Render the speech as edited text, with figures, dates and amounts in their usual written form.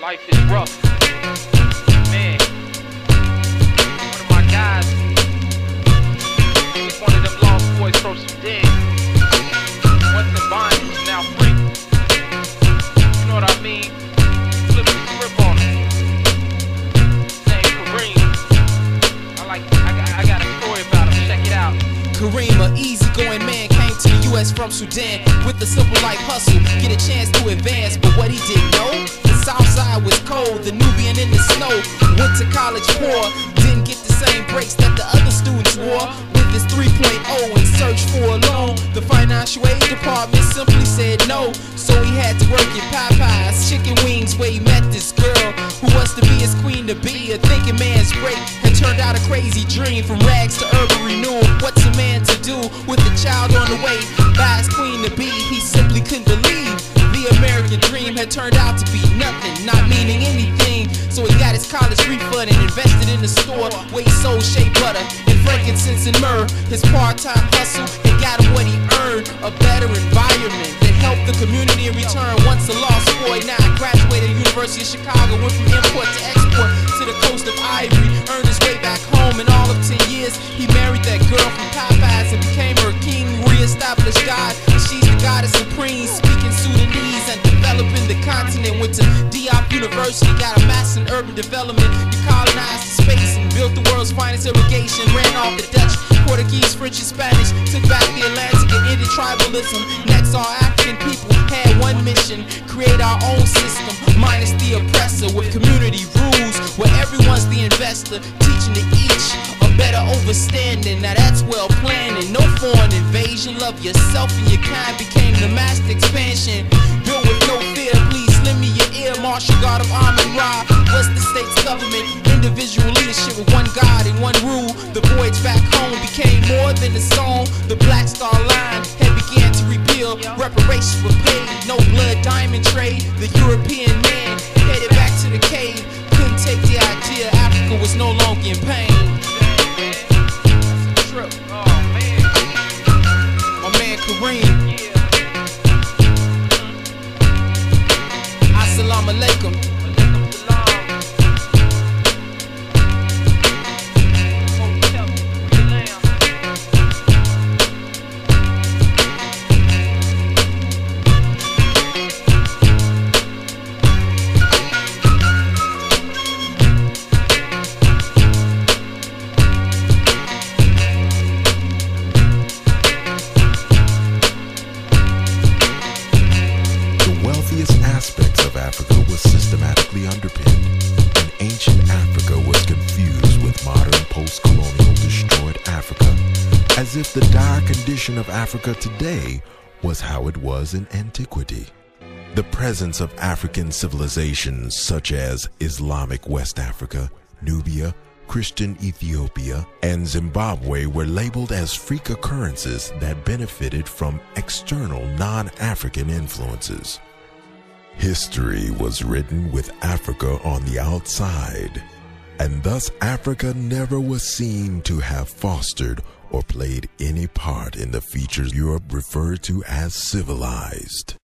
Life is rough. Man, one of my guys was one of them lost boys from Sudan. Once in bondage, now free. You know what I mean? Flip the script on him. Name Kareem. I got a story about him. Check it out. Kareem, a easygoing man, came to the U.S. from Sudan with a simple life hustle, get a chance to advance. But what he didn't know, the South Side was cold, the Nubian in the snow. Went to college poor, didn't get the same breaks that the other students wore. With his 3.0 and searched for a loan, the financial aid department simply said no. So he had to work at Popeye's chicken wings, where he met this girl who was to be his queen to be. A thinking man's break had turned out a crazy dream. From rags to urban renewal, what's a man to do with a child on the way by his queen to be? He simply couldn't believe the American dream had turned out to be nothing, not meaning anything. So he got his college refund and invested in the store where he sold shea butter and frankincense and myrrh. His part-time hustle had got him what he earned, a better environment that helped the community in return. Once a lost boy, now graduated at the University of Chicago, went from import to export to the coast of Ivory, earned his way back home. In all of 10 years, he married that girl from Popeyes and became her king, re-established God, and she's the goddess supreme, speaking Sudanese and developing the continent. Went to Diop University, got a master in urban development. He colonized the space and built the world's finest irrigation. Ran off the Dutch, Portuguese, French, and Spanish. Took back the Atlantic and ended tribalism. Next, all African people had one mission: create our own system, minus the oppressor, with community rules where everyone's the investor, teaching to each a better overstanding. Now that's well planning, no foreign invasion. Love yourself and your kind became the master expansion. Built with no fear, please lend me your ear. Martial God of Amun-Ra was the state's government. Individual leadership with one God and one rule. The voyage back home became more than a song. The Black Star Line had began to rebuild. Reparations were paid, no blood diamond trade. The European man headed back to the cave. Couldn't take the idea Africa was no longer in pain. Trip. Oh man. My man Kareem. Assalamu alaikum. Alaikum salam. Hotel, free lamb. Aspects of Africa was systematically underpinned, and ancient Africa was confused with modern post-colonial destroyed Africa, as if the dire condition of Africa today was how it was in antiquity. The presence of African civilizations such as Islamic West Africa, Nubia, Christian Ethiopia, and Zimbabwe were labeled as freak occurrences that benefited from external non-African influences. History was written with Africa on the outside, and thus Africa never was seen to have fostered or played any part in the features Europe referred to as civilized.